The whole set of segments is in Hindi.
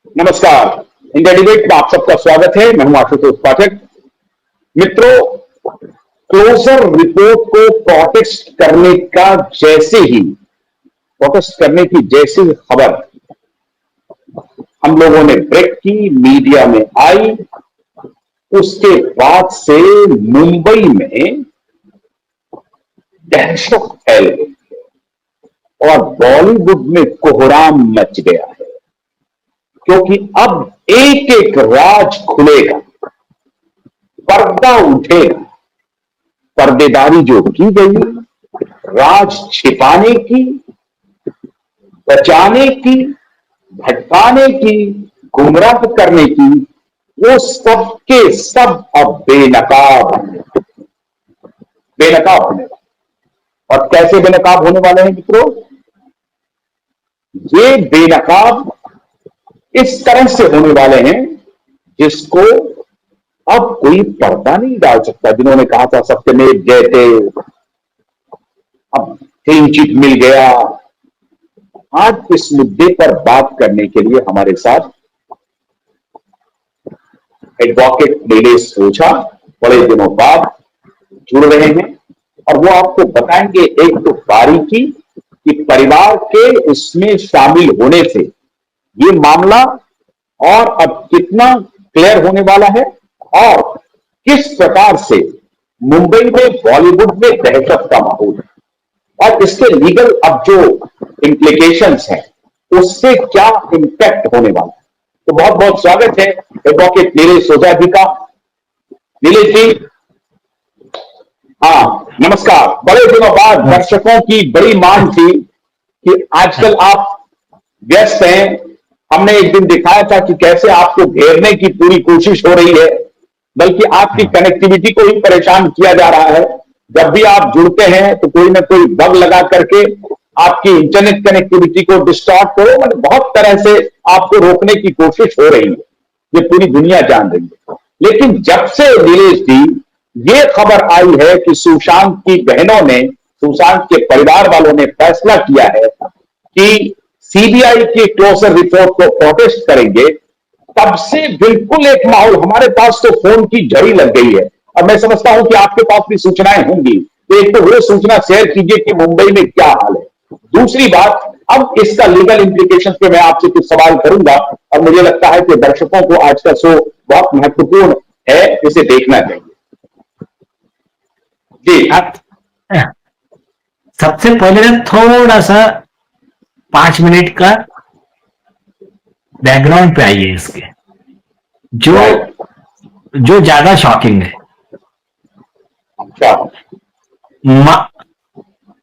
नमस्कार। इंडिया डिबेट में आप सबका स्वागत है। मैं हूं आशुतोष पाठक। मित्रों, क्लोजर रिपोर्ट को प्रोटेस्ट करने की जैसी खबर हम लोगों ने ब्रेक की, मीडिया में आई, उसके बाद से मुंबई में दहशत फैल गई और बॉलीवुड में कोहराम मच गया है, क्योंकि अब एक एक राज खुलेगा, पर्दा उठेगा। पर्देदारी जो की गई, राज छिपाने की, बचाने की, भटकाने की, गुमराह करने की, वो सब के सब अब बेनकाब होने वाले। और कैसे बेनकाब होने वाले हैं मित्रों? ये बेनकाब इस तरह से होने वाले हैं जिसको अब कोई पर्दा नहीं डाल सकता। जिन्होंने कहा था सत्यमेव जयते, अब क्लीन चिट मिल गया। आज इस मुद्दे पर बात करने के लिए हमारे साथ एडवोकेट नीलेश ओझा बड़े दिनों बाद जुड़ रहे हैं और वो आपको बताएंगे एक तो बारीकी कि परिवार के इसमें शामिल होने से ये मामला और अब कितना क्लियर होने वाला है और किस प्रकार से मुंबई में बॉलीवुड में दहशत का माहौल है और इसके लीगल अब जो इंप्लीकेशंस हैं उससे क्या इंपैक्ट होने वाला है। तो बहुत बहुत स्वागत है एडवोकेट नीलेश ओझा जी का। नीलेश जी, हाँ नमस्कार। बड़े दिनों बाद दर्शकों की बड़ी मांग थी कि आजकल आप व्यस्त हैं। हमने एक दिन दिखाया था कि कैसे आपको घेरने की पूरी कोशिश हो रही है, बल्कि आपकी कनेक्टिविटी को ही परेशान किया जा रहा है। जब भी आप जुड़ते हैं तो कोई ना कोई बग लगा करके आपकी इंटरनेट कनेक्टिविटी को डिस्टॉर्ट करो, मतलब बहुत तरह से आपको रोकने की कोशिश हो रही है, ये पूरी दुनिया जान रही है। लेकिन जब से नीलेश जी ये खबर आई है कि सुशांत की बहनों ने, सुशांत के परिवार वालों ने फैसला किया है कि सीबीआई की क्लोजर रिपोर्ट को प्रोटेस्ट करेंगे, तब से बिल्कुल एक माहौल, हमारे पास तो फोन की झड़ी लग गई है। और मैं समझता हूं कि आपके पास भी सूचनाएं होंगी, तो एक तो वो सूचना शेयर कीजिए कि मुंबई में क्या हाल है। दूसरी बात, अब इसका लीगल इंप्लीकेशन पे मैं आपसे कुछ सवाल करूंगा और मुझे लगता है कि दर्शकों को आज का शो बहुत महत्वपूर्ण है, इसे देखना चाहिए। जी, आप सबसे पहले थोड़ा सा 5 मिनट का बैकग्राउंड पे आइए इसके, जो जो ज्यादा शॉकिंग है। अच्छा,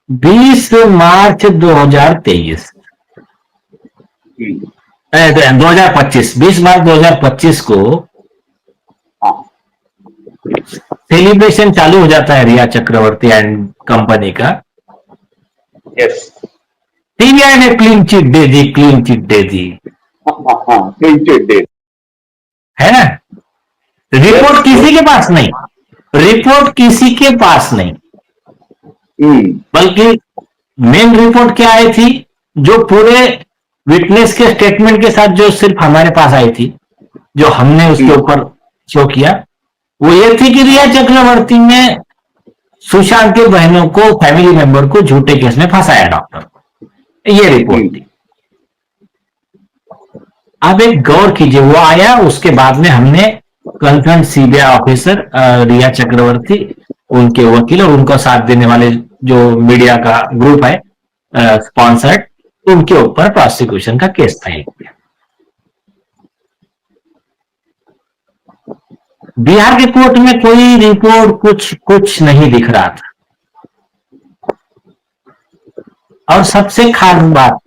20 मार्च 2023 2025 20 मार्च 2025 को सेलिब्रेशन चालू हो जाता है रिया चक्रवर्ती एंड कंपनी का। यस, सीबीआई ने क्लीन चिट दे दी, क्लीन चिट दे दी, क्लीन चिट दे, है ना। रिपोर्ट किसी के पास नहीं, रिपोर्ट किसी के पास नहीं, बल्कि मेन रिपोर्ट क्या आई थी, जो पूरे विटनेस के स्टेटमेंट के साथ जो सिर्फ हमारे पास आई थी, जो हमने उसके ऊपर शो किया, वो ये थी कि रिया चक्रवर्ती ने सुशांत के बहनों को, फैमिली मेंबर को झूठे केस में फंसाया डॉक्टर को, ये रिपोर्ट थी। अब एक गौर कीजिए, वो आया, उसके बाद में हमने कंसर्न सीबीआई ऑफिसर रिया चक्रवर्ती, उनके वकील और उनको साथ देने वाले जो मीडिया का ग्रुप है स्पॉन्सर्ड, उनके ऊपर प्रोसिक्यूशन का केस फाइल किया। बिहार के कोर्ट में कोई रिपोर्ट कुछ नहीं दिख रहा था। और सबसे खास बात,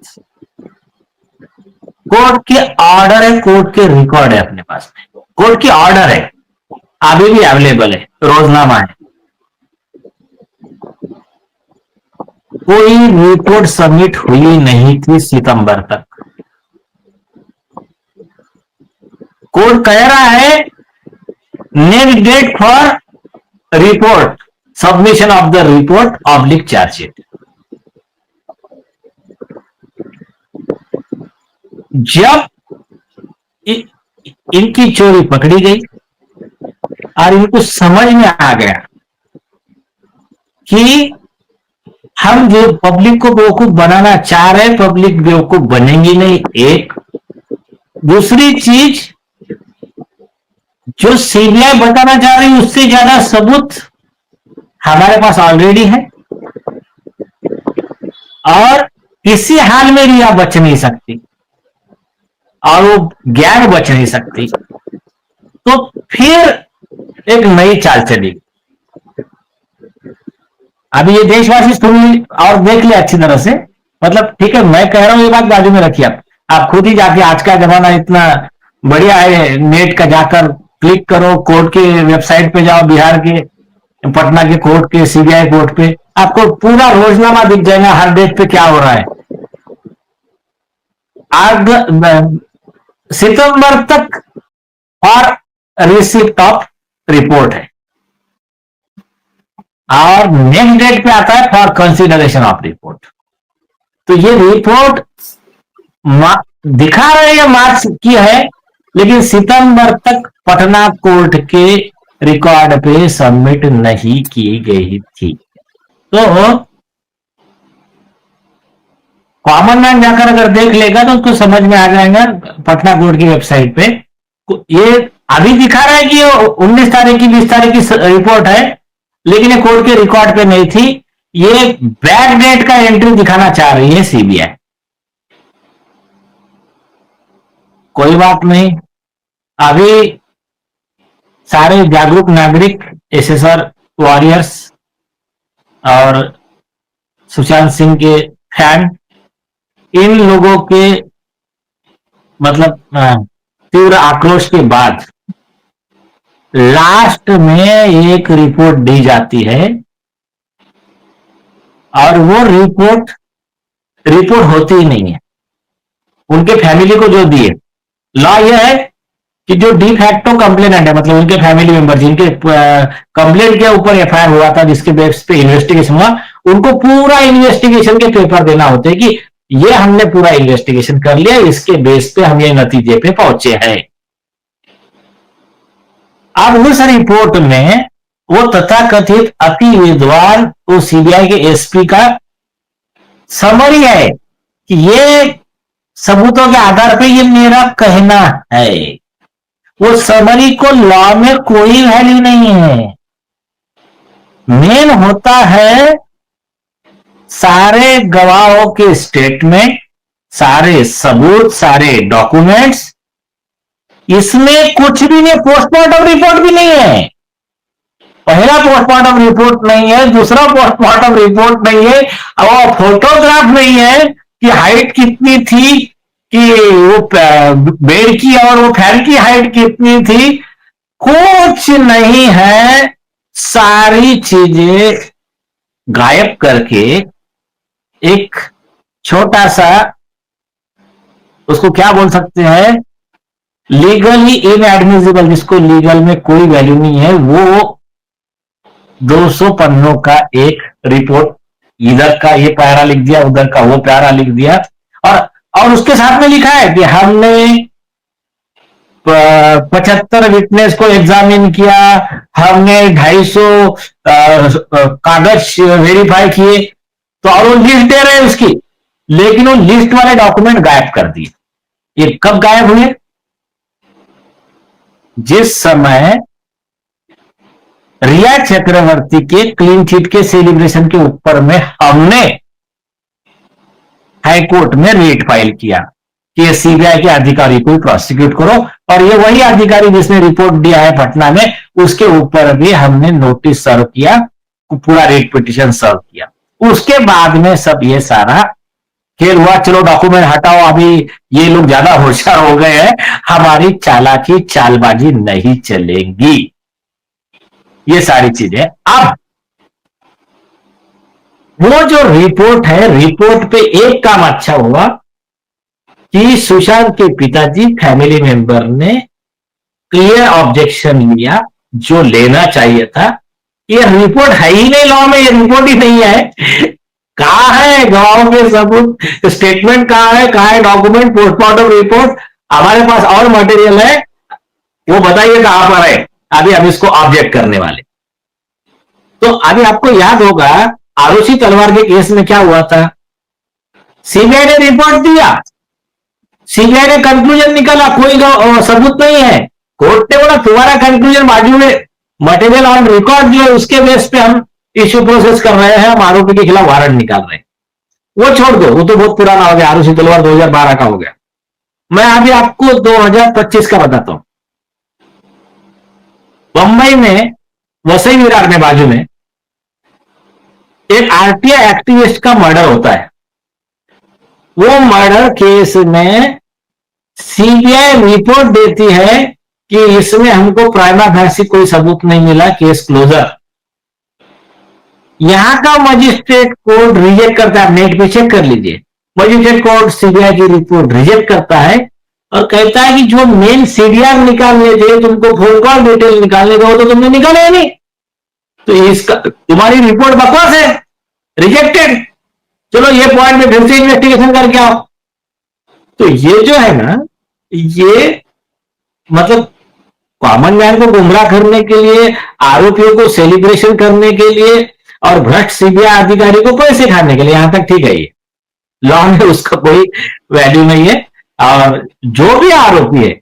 कोर्ट के ऑर्डर है, कोर्ट के रिकॉर्ड है अपने पास में, कोर्ट की ऑर्डर है, अभी भी अवेलेबल है, रोजनामा है। कोई रिपोर्ट सबमिट हुई नहीं थी सितंबर तक। कोर्ट कह रहा है next date for report, submission of the report oblique chargesheet. जब इनकी चोरी पकड़ी गई और इनको समझ में आ गया कि हम जो पब्लिक को बेवकूफ बनाना चाह रहे हैं, पब्लिक बेवकूफ बनेंगी नहीं। एक दूसरी चीज, जो सीबीआई बताना चाह रही है उससे ज्यादा सबूत हमारे पास ऑलरेडी है और किसी हाल में रिया बच नहीं सकती और वो ज्ञान बच नहीं सकती। तो फिर एक नई चाल चली। अभी ये देशवासी सुन और देख ले अच्छी तरह से, मतलब ठीक है मैं कह रहा हूं ये बात बाजू में रखिए। आप खुद ही जाके, आज का जमाना इतना बढ़िया है, नेट का जाकर क्लिक करो, कोर्ट के वेबसाइट पे जाओ, बिहार के पटना के कोर्ट के, सीबीआई कोर्ट पे आपको पूरा रोजनामा दिख जाएगा, हर डेट पे क्या हो रहा है। आज सितंबर तक और रिसिप्ट ऑफ रिपोर्ट है और नेक्स्ट डेट पे आता है फॉर कंसिडरेशन ऑफ रिपोर्ट। तो ये रिपोर्ट दिखा रहे हैं मार्च की है, लेकिन सितंबर तक पटना कोर्ट के रिकॉर्ड पे सबमिट नहीं की गई थी। तो कॉमन मैन जाकर अगर देख लेगा तो उसको समझ में आ जाएगा पटना कोर्ट की वेबसाइट पे। ये अभी दिखा रहा है कि 19 तारीख की 20 तारीख की रिपोर्ट है, लेकिन ये कोर्ट के रिकॉर्ड पे नहीं थी। ये बैक डेट का एंट्री दिखाना चाह रही है सीबीआई। कोई बात नहीं, अभी सारे जागरूक नागरिक, एसएसआर वॉरियर्स और सुशांत सिंह के फैन, इन लोगों के मतलब तीव्र आक्रोश के बाद लास्ट में एक रिपोर्ट दी जाती है और वो रिपोर्ट होती ही नहीं है। उनके फैमिली को जो दिए, लॉ यह है कि जो डी फैक्टो कंप्लेनेंट है, मतलब उनके फैमिली मेंबर जिनके कंप्लेंट के ऊपर एफआईआर हुआ था, जिसके बेस पे इन्वेस्टिगेशन हुआ, उनको पूरा इन्वेस्टिगेशन के पेपर देना होते हैं कि ये हमने पूरा इन्वेस्टिगेशन कर लिया, इसके बेस पे हम ये नतीजे पे पहुंचे हैं। अब उस रिपोर्ट में वो तथाकथित अति विद्वान वो सीबीआई के एसपी का समरी है कि ये सबूतों के आधार पे ये मेरा कहना है। वो समरी को लॉ में कोई वैल्यू नहीं है। मेन होता है सारे गवाहों के स्टेटमेंट, सारे सबूत, सारे डॉक्यूमेंट्स। इसमें कुछ भी नहीं, पोस्टमार्टम रिपोर्ट भी नहीं है। पहला पोस्टमार्टम रिपोर्ट नहीं है, दूसरा पोस्टमार्टम रिपोर्ट नहीं है, और फोटोग्राफ नहीं है कि हाइट कितनी थी, कि वो बेड की और वो फैन की हाइट कितनी थी, कुछ नहीं है। सारी चीजें गायब करके एक छोटा सा, उसको क्या बोल सकते हैं, लीगली इनएडमिसिबल, जिसको लीगल में कोई वैल्यू नहीं है, वो 200 पन्नों का एक रिपोर्ट, इधर का ये पैरा लिख दिया, उधर का वो पैरा लिख दिया, और उसके साथ में लिखा है कि हमने 75 विटनेस को एग्जामिन किया, हमने 250 कागज वेरीफाई किए। तो और वो लिस्ट दे रहे हैं उसकी, लेकिन वो लिस्ट वाले डॉक्यूमेंट गायब कर दिए। ये कब गायब हुए? जिस समय रिया चक्रवर्ती के क्लीन चिट के सेलिब्रेशन के ऊपर में हमने हाईकोर्ट में रेट फाइल किया कि सीबीआई के अधिकारी को प्रोसिक्यूट करो, और ये वही अधिकारी जिसने रिपोर्ट दिया है पटना में, उसके ऊपर भी हमने नोटिस सर्व किया, पूरा रेट पिटिशन सर्व किया। उसके बाद में सब ये सारा खेल हुआ। चलो डॉक्यूमेंट हटाओ, अभी ये लोग ज्यादा होशियार हो गए हैं, हमारी चालाकी चालबाजी नहीं चलेगी, ये सारी चीजें। अब वो जो रिपोर्ट है, रिपोर्ट पे एक काम अच्छा हुआ कि सुशांत के पिताजी, फैमिली मेंबर ने क्लियर ऑब्जेक्शन लिया, जो लेना चाहिए था। ये रिपोर्ट है ही नहीं लॉ में, ये रिपोर्ट ही नहीं है। कहां है गवाहों के सबूत, स्टेटमेंट कहां है डॉक्यूमेंट, पोस्टमार्टम रिपोर्ट? हमारे पास और मटेरियल है, वो बताइए कहां पर है, अभी हम इसको ऑब्जेक्ट करने वाले। तो अभी आपको याद होगा आरुषि तलवार के केस में क्या हुआ था, सीबीआई ने रिपोर्ट दिया, सीबीआई ने कंक्लूजन निकाला, कोई सबूत नहीं है, कोर्ट ने बोला तुम्हारा कंक्लूजन बाजू में, मटेरियल ऑन रिकॉर्ड जो है उसके बेस पे हम इश्यू प्रोसेस कर रहे हैं, हम आरोपी के खिलाफ वारंट निकाल रहे हैं। वो छोड़ दो, वो तो बहुत पुराना हो गया, आरुषि तलवार 2012 का हो गया। मैं अभी आपको 2025 का बताता हूं। बंबई में वसई विरार में बाजू में एक आरटीआई एक्टिविस्ट का मर्डर होता है। वो मर्डर केस में सीबीआई रिपोर्ट देती है कि इसमें हमको प्राइमा फैसी कोई सबूत नहीं मिला, केस क्लोजर। यहां का मजिस्ट्रेट कोर्ट रिजेक्ट करता है, आप नेट पे चेक कर लीजिए, मजिस्ट्रेट कोर्ट सीबीआई की रिपोर्ट रिजेक्ट करता है और कहता है कि जो मेन सीडीआर निकालने थे, तुमको फोन कॉल डिटेल निकालने का, तो तुमने निकाले नहीं, तो इसका तुम्हारी रिपोर्ट बकवास है, रिजेक्टेड। चलो ये पॉइंट में फिर से इन्वेस्टिगेशन करके आओ। तो ये जो है ना, ये मतलब कॉमन मैन को गुमराह करने के लिए, आरोपियों को सेलिब्रेशन करने के लिए और भ्रष्ट सीबीआई अधिकारी को पैसे खाने के लिए, यहां तक ठीक है, ये लॉ में उसका कोई वैल्यू नहीं है। और जो भी आरोपी है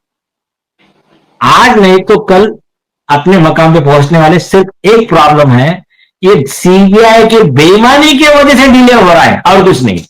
आज नहीं तो कल अपने मकाम पे पहुंचने वाले। सिर्फ एक प्रॉब्लम है, ये सीबीआई की बेईमानी की वजह से डिले हो रहा है और कुछ नहीं।